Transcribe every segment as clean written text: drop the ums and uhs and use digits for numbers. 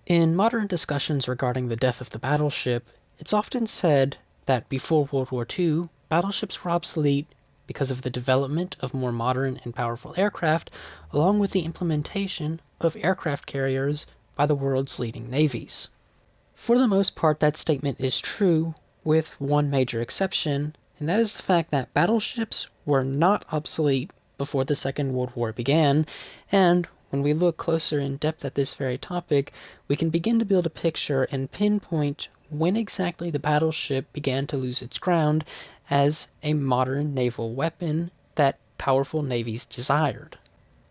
In modern discussions regarding the death of the battleship, it's often said that before World War II, battleships were obsolete because of the development of more modern and powerful aircraft, along with the implementation of aircraft carriers by the world's leading navies. For the most part, that statement is true, with one major exception, and that is the fact that battleships were not obsolete before the Second World War began, and when we look closer in depth at this very topic, we can begin to build a picture and pinpoint when exactly the battleship began to lose its ground as a modern naval weapon that powerful navies desired.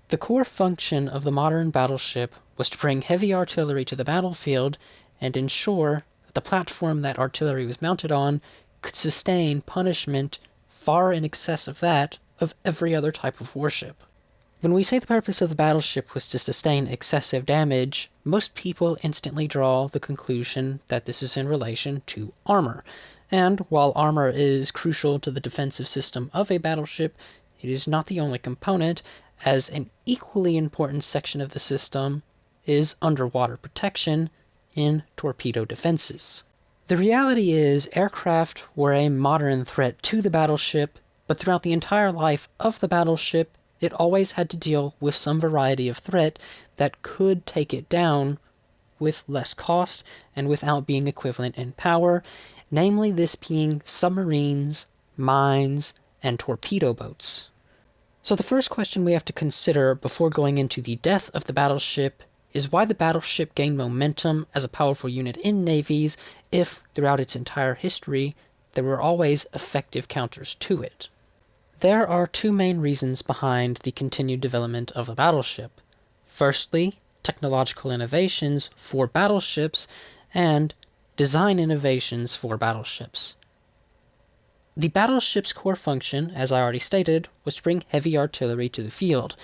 The core function of the modern battleship was to bring heavy artillery to the battlefield and ensure that the platform that artillery was mounted on could sustain punishment far in excess of that of every other type of warship. When we say the purpose of the battleship was to sustain excessive damage, most people instantly draw the conclusion that this is in relation to armor. And while armor is crucial to the defensive system of a battleship, it is not the only component, as an equally important section of the system is underwater protection in torpedo defenses. The reality is, aircraft were a modern threat to the battleship, but throughout the entire life of the battleship, it always had to deal with some variety of threat that could take it down with less cost and without being equivalent in power, namely this being submarines, mines, and torpedo boats. So the first question we have to consider before going into the death of the battleship is why the battleship gained momentum as a powerful unit in navies if, throughout its entire history, there were always effective counters to it. There are two main reasons behind the continued development of the battleship. Firstly, technological innovations for battleships, and design innovations for battleships. The battleship's core function, as I already stated, was to bring heavy artillery to the field,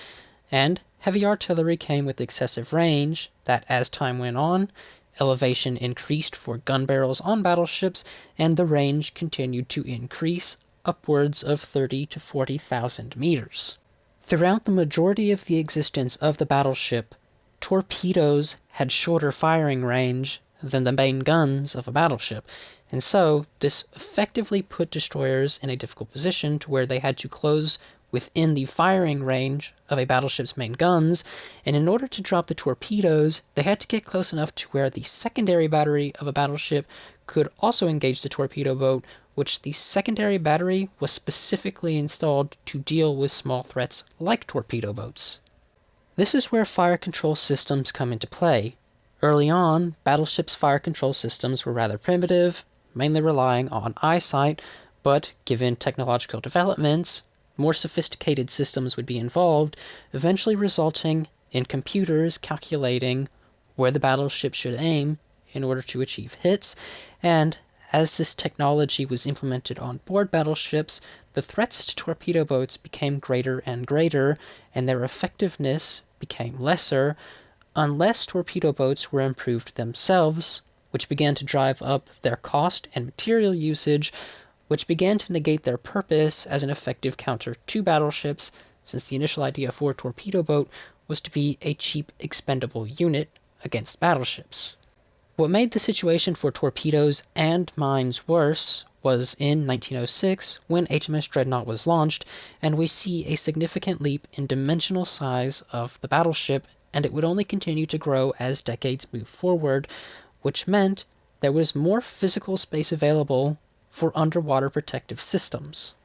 and heavy artillery came with excessive range that, as time went on, elevation increased for gun barrels on battleships, and the range continued to increase upwards of 30 to 40,000 meters. Throughout the majority of the existence of the battleship, torpedoes had shorter firing range than the main guns of a battleship, and so this effectively put destroyers in a difficult position to where they had to close within the firing range of a battleship's main guns, and in order to drop the torpedoes, they had to get close enough to where the secondary battery of a battleship could also engage the torpedo boat, which the secondary battery was specifically installed to deal with small threats like torpedo boats. This is where fire control systems come into play. Early on, battleships' fire control systems were rather primitive, mainly relying on eyesight, but given technological developments, more sophisticated systems would be involved, eventually resulting in computers calculating where the battleship should aim in order to achieve hits, and as this technology was implemented on board battleships, the threats to torpedo boats became greater and greater, and their effectiveness became lesser, unless torpedo boats were improved themselves, which began to drive up their cost and material usage, which began to negate their purpose as an effective counter to battleships, since the initial idea for a torpedo boat was to be a cheap, expendable unit against battleships. What made the situation for torpedoes and mines worse was in 1906 when HMS Dreadnought was launched, and we see a significant leap in dimensional size of the battleship, and it would only continue to grow as decades moved forward, which meant there was more physical space available for underwater protective systems.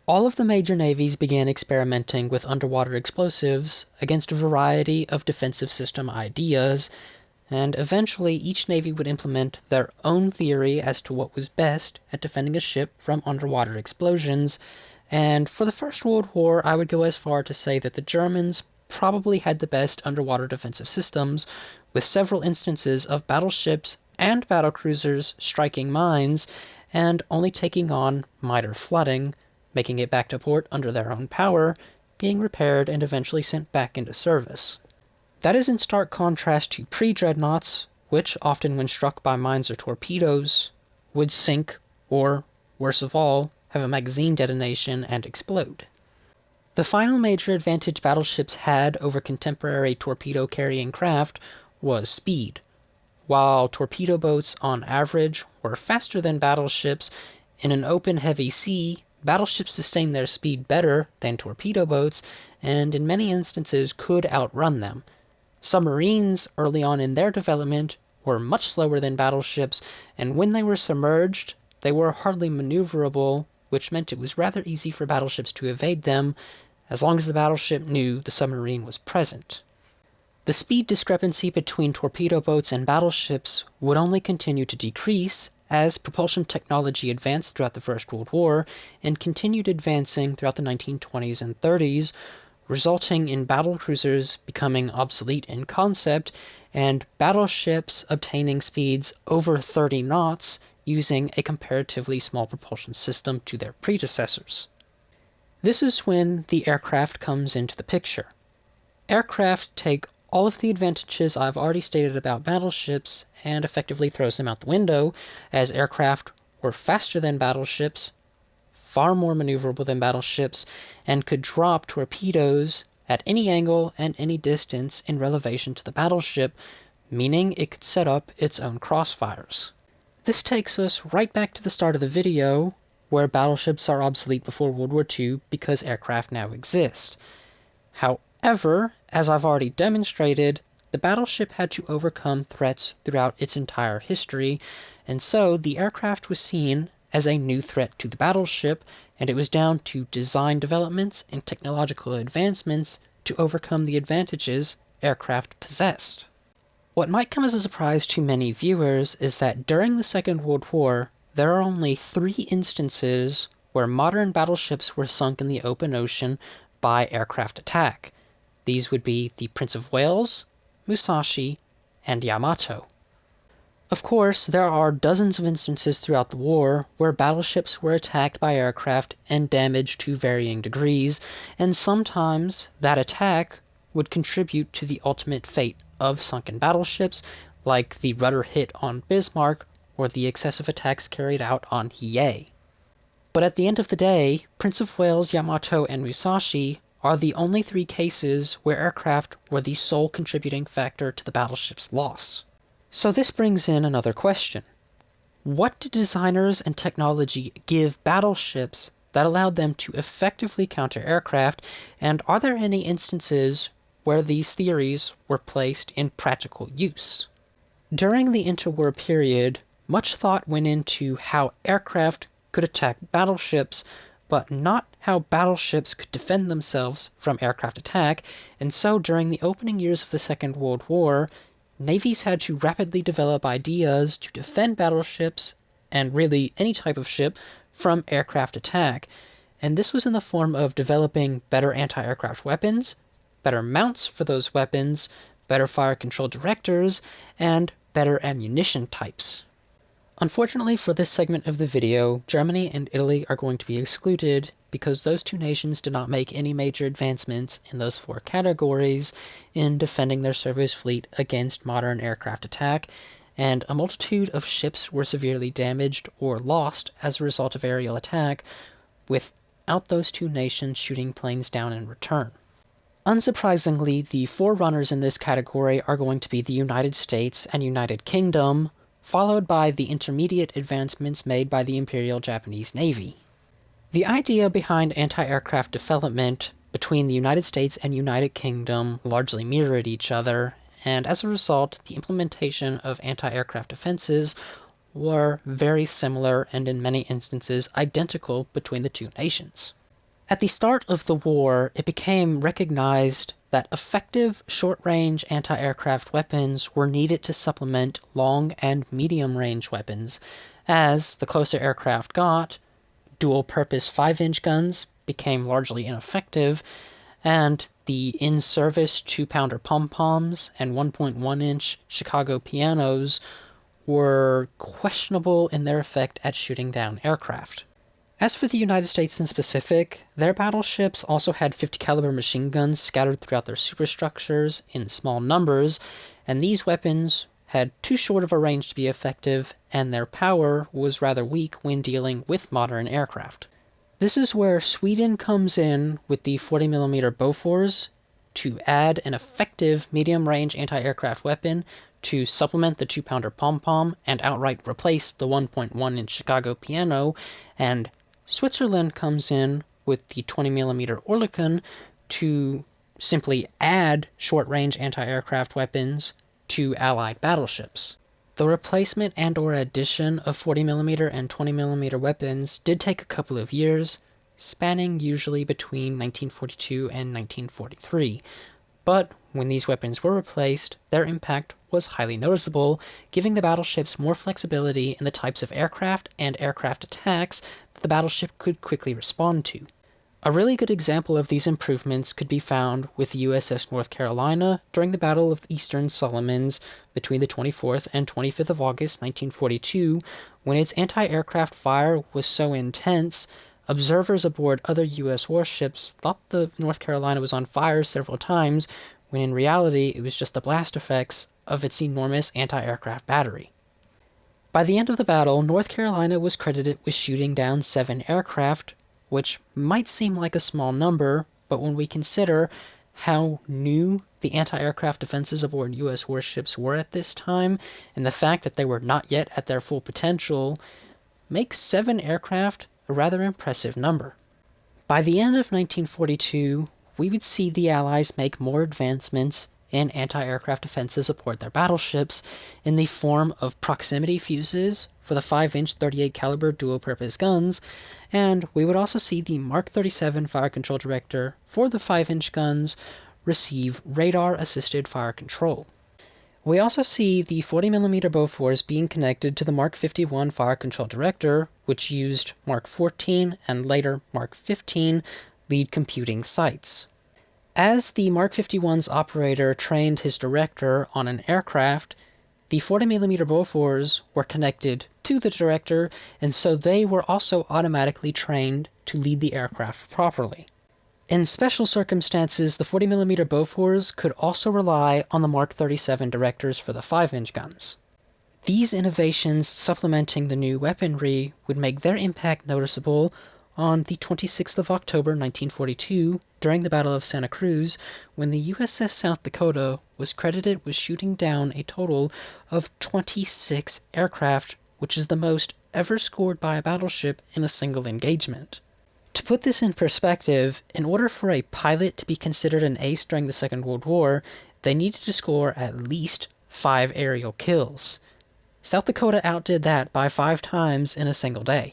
All of the major navies began experimenting with underwater explosives against a variety of defensive system ideas, and eventually each navy would implement their own theory as to what was best at defending a ship from underwater explosions, and for the First World War I would go as far to say that the Germans probably had the best underwater defensive systems, with several instances of battleships and battlecruisers striking mines and only taking on minor flooding, making it back to port under their own power, being repaired and eventually sent back into service. That is in stark contrast to pre-dreadnoughts, which, often when struck by mines or torpedoes, would sink, or, worst of all, have a magazine detonation and explode. The final major advantage battleships had over contemporary torpedo-carrying craft was speed. While torpedo boats on average were faster than battleships, in an open heavy sea, battleships sustained their speed better than torpedo boats, and in many instances could outrun them. Submarines, early on in their development, were much slower than battleships, and when they were submerged, they were hardly maneuverable, which meant it was rather easy for battleships to evade them, as long as the battleship knew the submarine was present. The speed discrepancy between torpedo boats and battleships would only continue to decrease as propulsion technology advanced throughout the First World War and continued advancing throughout the 1920s and 30s, resulting in battlecruisers becoming obsolete in concept and battleships obtaining speeds over 30 knots using a comparatively small propulsion system to their predecessors. This is when the aircraft comes into the picture. Aircraft take all of the advantages I've already stated about battleships and effectively throws them out the window, as aircraft were faster than battleships, far more maneuverable than battleships, and could drop torpedoes at any angle and any distance in relation to the battleship, meaning it could set up its own crossfires. This takes us right back to the start of the video, where battleships are obsolete before World War II because aircraft now exist. However, as I've already demonstrated, the battleship had to overcome threats throughout its entire history, and so the aircraft was seen as a new threat to the battleship, and it was down to design developments and technological advancements to overcome the advantages aircraft possessed. What might come as a surprise to many viewers is that during the Second World War, there are only 3 instances where modern battleships were sunk in the open ocean by aircraft attack. These would be the Prince of Wales, Musashi, and Yamato. Of course, there are dozens of instances throughout the war where battleships were attacked by aircraft and damaged to varying degrees, and sometimes that attack would contribute to the ultimate fate of sunken battleships, like the rudder hit on Bismarck or the excessive attacks carried out on Hiei. But at the end of the day, Prince of Wales, Yamato, and Musashi are the only 3 cases where aircraft were the sole contributing factor to the battleship's loss. So this brings in another question. What did designers and technology give battleships that allowed them to effectively counter aircraft, and are there any instances where these theories were placed in practical use? During the interwar period, much thought went into how aircraft could attack battleships, but not how battleships could defend themselves from aircraft attack, and so during the opening years of the Second World War, navies had to rapidly develop ideas to defend battleships, and really any type of ship, from aircraft attack, and this was in the form of developing better anti-aircraft weapons, better mounts for those weapons, better fire control directors, and better ammunition types. Unfortunately for this segment of the video, Germany and Italy are going to be excluded because those 2 nations did not make any major advancements in those 4 categories in defending their surface fleet against modern aircraft attack, and a multitude of ships were severely damaged or lost as a result of aerial attack, without those 2 nations shooting planes down in return. Unsurprisingly, the forerunners in this category are going to be the United States and United Kingdom, followed by the intermediate advancements made by the Imperial Japanese Navy. The idea behind anti-aircraft development between the United States and United Kingdom largely mirrored each other, and as a result, the implementation of anti-aircraft defenses were very similar and in many instances identical between the 2 nations. At the start of the war, it became recognized that effective short-range anti-aircraft weapons were needed to supplement long- and medium-range weapons. As the closer aircraft got, dual-purpose 5-inch guns became largely ineffective, and the in-service 2-pounder pom-poms and 1.1-inch Chicago pianos were questionable in their effect at shooting down aircraft. As for the United States in specific, their battleships also had 50 caliber machine guns scattered throughout their superstructures in small numbers, and these weapons had too short of a range to be effective, and their power was rather weak when dealing with modern aircraft. This is where Sweden comes in with the 40mm Bofors to add an effective medium-range anti-aircraft weapon to supplement the 2-pounder pom-pom and outright replace the 1.1-inch Chicago piano, and Switzerland comes in with the 20mm Oerlikon to simply add short-range anti-aircraft weapons to Allied battleships. The replacement and/or addition of 40mm and 20mm weapons did take a couple of years, spanning usually between 1942 and 1943, but when these weapons were replaced, their impact was highly noticeable, giving the battleships more flexibility in the types of aircraft and aircraft attacks that the battleship could quickly respond to. A really good example of these improvements could be found with the USS North Carolina during the Battle of the Eastern Solomons between the 24th and 25th of August 1942, when its anti-aircraft fire was so intense, observers aboard other U.S. warships thought the North Carolina was on fire several times, when in reality it was just the blast effects of its enormous anti-aircraft battery. By the end of the battle, North Carolina was credited with shooting down 7 aircraft, which might seem like a small number, but when we consider how new the anti-aircraft defenses aboard U.S. warships were at this time, and the fact that they were not yet at their full potential, makes 7 aircraft a rather impressive number. By the end of 1942, we would see the Allies make more advancements in anti-aircraft defenses aboard their battleships in the form of proximity fuses for the 5-inch 38 caliber dual-purpose guns, and we would also see the Mark 37 fire control director for the 5-inch guns receive radar-assisted fire control. We also see the 40mm Bofors being connected to the Mark 51 fire control director, which used Mark 14 and later Mark 15 lead computing sights. As the Mark 51's operator trained his director on an aircraft, the 40mm Bofors were connected to the director, and so they were also automatically trained to lead the aircraft properly. In special circumstances, the 40mm Bofors could also rely on the Mark 37 directors for the 5-inch guns. These innovations supplementing the new weaponry would make their impact noticeable on the 26th of October 1942, during the Battle of Santa Cruz, when the USS South Dakota was credited with shooting down a total of 26 aircraft, which is the most ever scored by a battleship in a single engagement. To put this in perspective, in order for a pilot to be considered an ace during the Second World War, they needed to score at least 5 aerial kills. South Dakota outdid that by 5 times in a single day.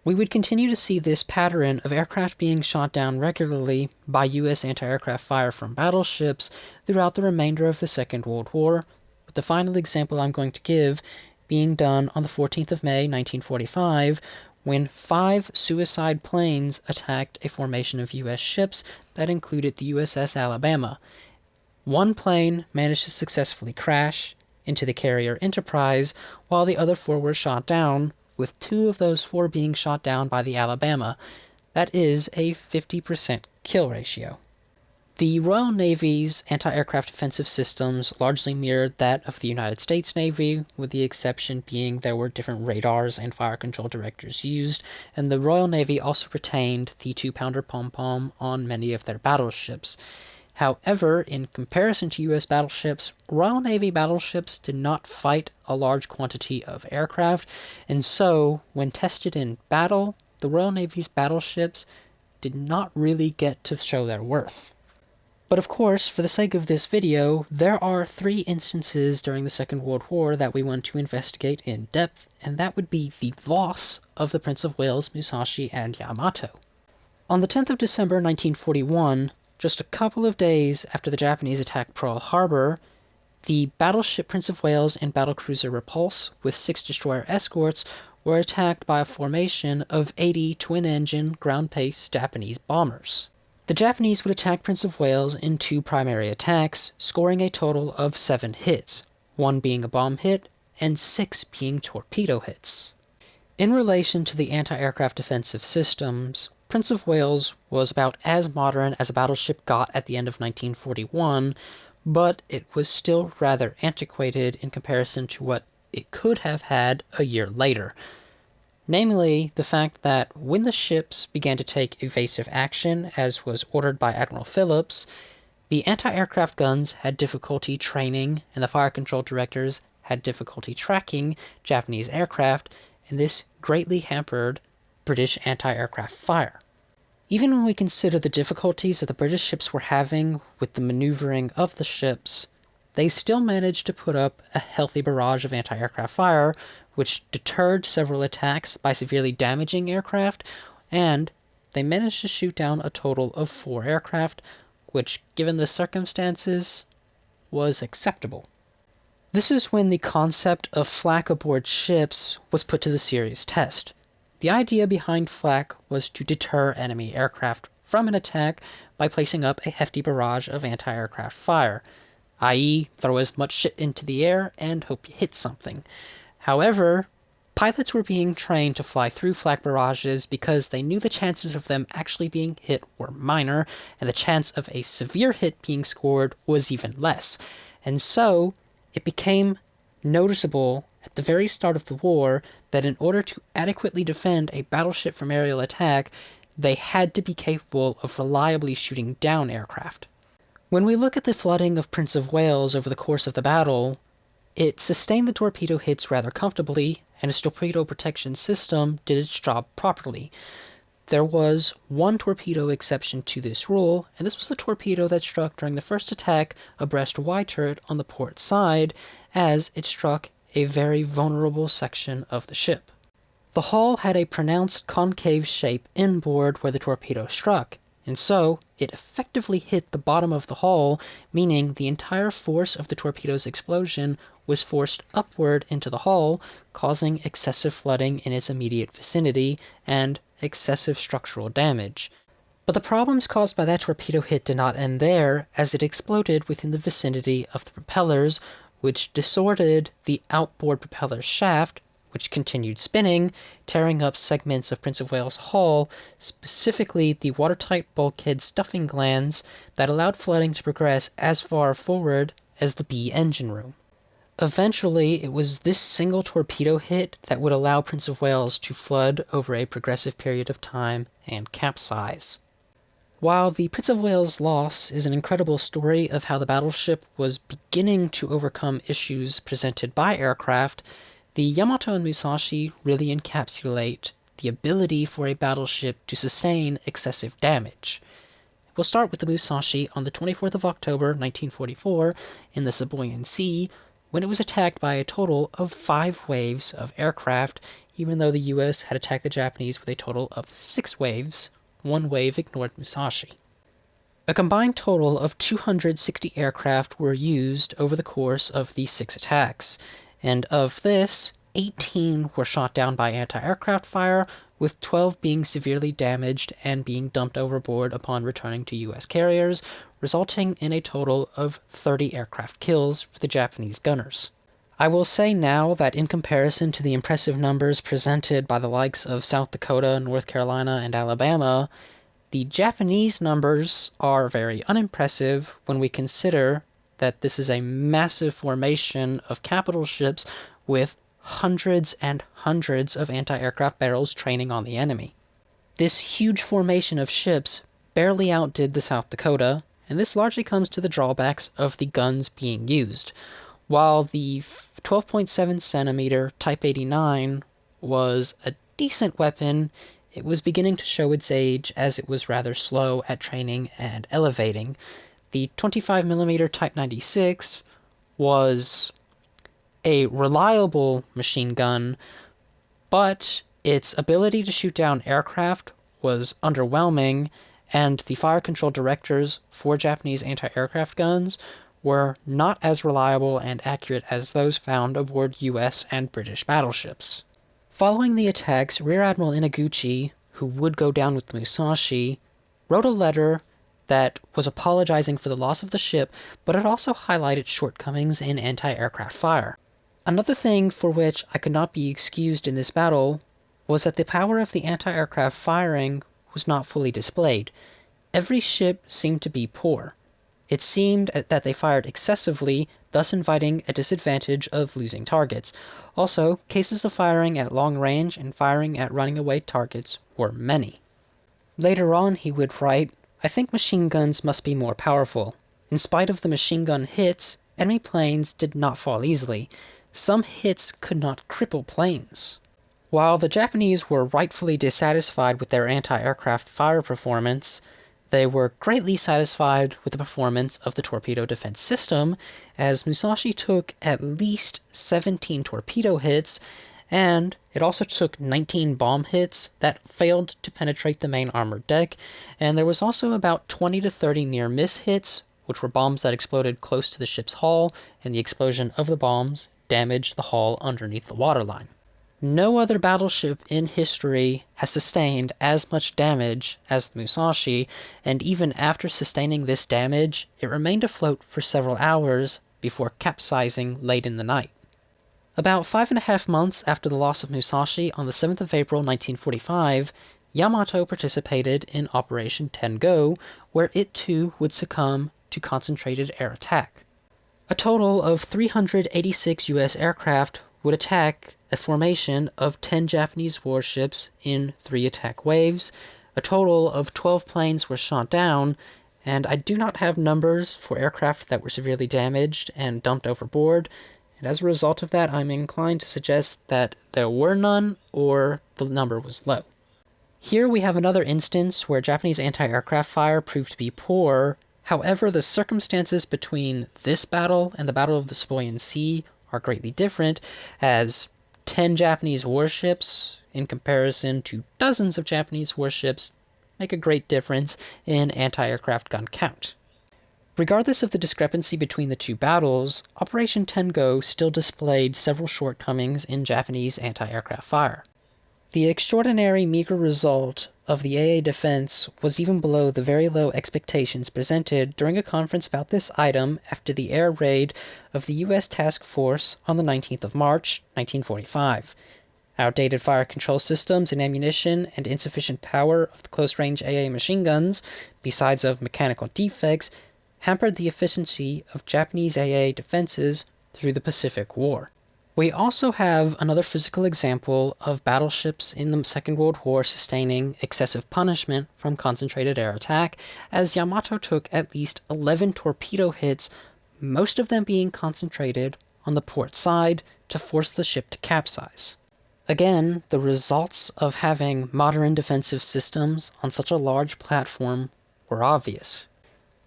We would continue to see this pattern of aircraft being shot down regularly by U.S. anti-aircraft fire from battleships throughout the remainder of the Second World War, with the final example I'm going to give being done on the 14th of May 1945, when 5 suicide planes attacked a formation of U.S. ships that included the USS Alabama. 1 plane managed to successfully crash into the carrier Enterprise, while the other 4 were shot down, with 2 of those 4 being shot down by the Alabama. That is a 50% kill ratio. The Royal Navy's anti-aircraft defensive systems largely mirrored that of the United States Navy, with the exception being there were different radars and fire control directors used, and the Royal Navy also retained the 2-pounder pom-pom on many of their battleships. However, in comparison to U.S. battleships, Royal Navy battleships did not fight a large quantity of aircraft, and so, when tested in battle, the Royal Navy's battleships did not really get to show their worth. But of course, for the sake of this video, there are 3 instances during the Second World War that we want to investigate in depth, and that would be the loss of the Prince of Wales, Musashi, and Yamato. On the 10th of December 1941, just a couple of days after the Japanese attacked Pearl Harbor, the battleship Prince of Wales and battlecruiser Repulse, with 6 destroyer escorts, were attacked by a formation of 80 twin-engine, ground-based Japanese bombers. The Japanese would attack Prince of Wales in 2 primary attacks, scoring a total of 7 hits, 1 being a bomb hit, and 6 being torpedo hits. In relation to the anti-aircraft defensive systems, Prince of Wales was about as modern as a battleship got at the end of 1941, but it was still rather antiquated in comparison to what it could have had a year later. Namely, the fact that when the ships began to take evasive action, as was ordered by Admiral Phillips, The anti-aircraft guns had difficulty training, and the fire control directors had difficulty tracking Japanese aircraft, and this greatly hampered British anti-aircraft fire. Even when we consider the difficulties that the British ships were having with the maneuvering of the ships, they still managed to put up a healthy barrage of anti-aircraft fire, which deterred several attacks by severely damaging aircraft, and they managed to shoot down a total of 4 aircraft, which, given the circumstances, was acceptable. This is when the concept of flak aboard ships was put to the serious test. The idea behind flak was to deter enemy aircraft from an attack by placing up a hefty barrage of anti-aircraft fire, i.e. throw as much shit into the air and hope you hit something. However, pilots were being trained to fly through flak barrages because they knew the chances of them actually being hit were minor, and the chance of a severe hit being scored was even less. And so, it became noticeable at the very start of the war that in order to adequately defend a battleship from aerial attack, they had to be capable of reliably shooting down aircraft. When we look at the flooding of Prince of Wales over the course of the battle, it sustained the torpedo hits rather comfortably, and its torpedo protection system did its job properly. There was one torpedo exception to this rule, and this was the torpedo that struck during the first attack abreast Y turret on the port side, as it struck a very vulnerable section of the ship. The hull had a pronounced concave shape inboard where the torpedo struck, and so it effectively hit the bottom of the hull, meaning the entire force of the torpedo's explosion was forced upward into the hull, causing excessive flooding in its immediate vicinity and excessive structural damage. But the problems caused by that torpedo hit did not end there, as it exploded within the vicinity of the propellers, which disordered the outboard propeller shaft, which continued spinning, tearing up segments of Prince of Wales' hull, specifically the watertight bulkhead stuffing glands that allowed flooding to progress as far forward as the B engine room. Eventually, it was this single torpedo hit that would allow Prince of Wales to flood over a progressive period of time and capsize. While the Prince of Wales' loss is an incredible story of how the battleship was beginning to overcome issues presented by aircraft, the Yamato and Musashi really encapsulate the ability for a battleship to sustain excessive damage. We'll start with the Musashi on the 24th of October 1944 in the Saboyan Sea, when it was attacked by a total of 5 waves of aircraft, even though the US had attacked the Japanese with a total of 6 waves. 1 wave ignored Musashi. A combined total of 260 aircraft were used over the course of these 6 attacks, and of this, 18 were shot down by anti-aircraft fire, with 12 being severely damaged and being dumped overboard upon returning to US carriers, resulting in a total of 30 aircraft kills for the Japanese gunners. I will say now that in comparison to the impressive numbers presented by the likes of South Dakota, North Carolina, and Alabama, the Japanese numbers are very unimpressive when we consider that this is a massive formation of capital ships with hundreds and hundreds of anti-aircraft barrels training on the enemy. This huge formation of ships barely outdid the South Dakota, and this largely comes to the drawbacks of the guns being used. While the 12.7 centimeter Type 89 was a decent weapon, it was beginning to show its age as it was rather slow at training and elevating. The 25mm Type 96 was a reliable machine gun, but its ability to shoot down aircraft was underwhelming, and the fire control directors for Japanese anti-aircraft guns were not as reliable and accurate as those found aboard US and British battleships. Following the attacks, Rear Admiral Inaguchi, who would go down with the Musashi, wrote a letter that was apologizing for the loss of the ship, but it also highlighted shortcomings in anti-aircraft fire. Another thing for which I could not be excused in this battle was that the power of the anti-aircraft firing was not fully displayed. Every ship seemed to be poor. It seemed that they fired excessively, thus inviting a disadvantage of losing targets. Also, cases of firing at long range and firing at running away targets were many. Later on, he would write, "I think machine guns must be more powerful. In spite of the machine gun hits, enemy planes did not fall easily. Some hits could not cripple planes. While the Japanese were rightfully dissatisfied with their anti-aircraft fire performance, they were greatly satisfied with the performance of the torpedo defense system, as Musashi took at least 17 torpedo hits, and it also took 19 bomb hits that failed to penetrate the main armored deck, and there was also about 20 to 30 near-miss hits, which were bombs that exploded close to the ship's hull, and the explosion of the bombs damaged the hull underneath the waterline. No other battleship in history has sustained as much damage as the Musashi, and even after sustaining this damage, it remained afloat for several hours before capsizing late in the night. About 5.5 months after the loss of Musashi on the 7th of April 1945, Yamato participated in Operation Tengo, where it too would succumb to concentrated air attack. A total of 386 U.S. aircraft would attack a formation of 10 Japanese warships in 3 attack waves. A total of 12 planes were shot down, and I do not have numbers for aircraft that were severely damaged and dumped overboard, and as a result of that, I'm inclined to suggest that there were none, or the number was low. Here we have another instance where Japanese anti-aircraft fire proved to be poor. However, the circumstances between this battle and the Battle of the Sibuyan Sea are greatly different, as 10 Japanese warships, in comparison to dozens of Japanese warships, make a great difference in anti-aircraft gun count. Regardless of the discrepancy between the two battles, Operation Tengo still displayed several shortcomings in Japanese anti-aircraft fire. The extraordinary meager result of the AA defense was even below the very low expectations presented during a conference about this item after the air raid of the U.S. Task Force on the 19th of March, 1945. Outdated fire control systems and ammunition and insufficient power of the close-range AA machine guns, besides of mechanical defects, hampered the efficiency of Japanese AA defenses through the Pacific War. We also have another physical example of battleships in the Second World War sustaining excessive punishment from concentrated air attack, as Yamato took at least 11 torpedo hits, most of them being concentrated on the port side to force the ship to capsize. Again, the results of having modern defensive systems on such a large platform were obvious.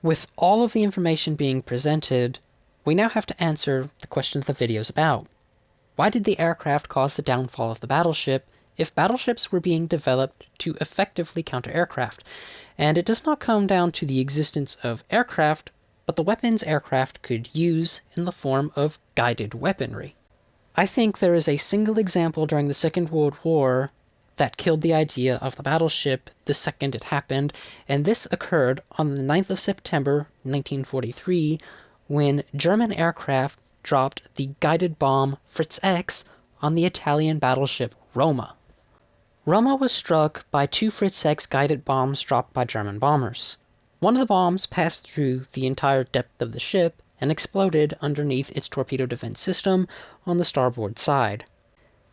With all of the information being presented, we now have to answer the question the video is about. Why did the aircraft cause the downfall of the battleship if battleships were being developed to effectively counter aircraft? And it does not come down to the existence of aircraft, but the weapons aircraft could use in the form of guided weaponry. I think there is a single example during the Second World War that killed the idea of the battleship the second it happened, and this occurred on the 9th of September 1943, when German aircraft dropped the guided bomb Fritz X on the Italian battleship Roma. Roma was struck by 2 Fritz X guided bombs dropped by German bombers. One of the bombs passed through the entire depth of the ship and exploded underneath its torpedo defense system on the starboard side.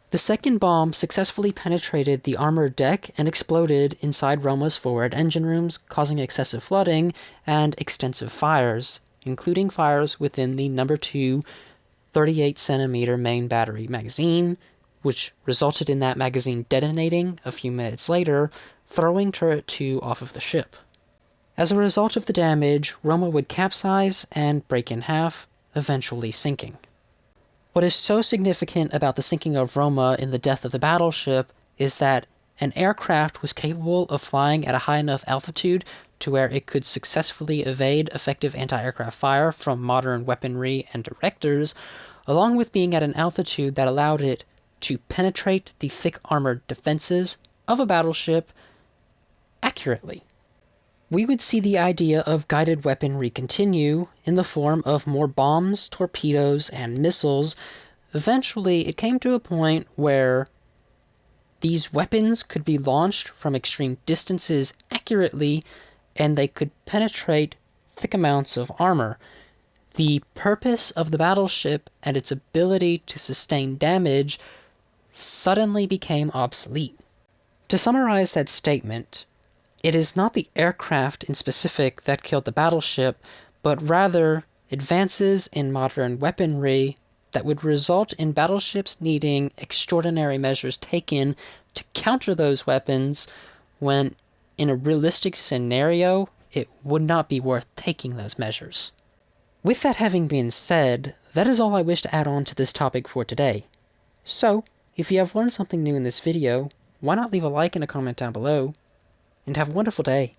The second bomb successfully penetrated the armored deck and exploded inside Roma's forward engine rooms, causing excessive flooding and extensive fires, including fires within the No. 2 38cm main battery magazine, which resulted in that magazine detonating a few minutes later, throwing turret 2 off of the ship. As a result of the damage, Roma would capsize and break in half, eventually sinking. What is so significant about the sinking of Roma in the death of the battleship is that an aircraft was capable of flying at a high enough altitude to where it could successfully evade effective anti-aircraft fire from modern weaponry and directors, along with being at an altitude that allowed it to penetrate the thick armored defenses of a battleship accurately. We would see the idea of guided weaponry continue in the form of more bombs, torpedoes, and missiles. Eventually, it came to a point where these weapons could be launched from extreme distances accurately, and they could penetrate thick amounts of armor. The purpose of the battleship and its ability to sustain damage suddenly became obsolete. To summarize that statement, it is not the aircraft in specific that killed the battleship, but rather advances in modern weaponry that would result in battleships needing extraordinary measures taken to counter those weapons when, in a realistic scenario, it would not be worth taking those measures. With that having been said, that is all I wish to add on to this topic for today. So, if you have learned something new in this video, why not leave a like and a comment down below, and have a wonderful day.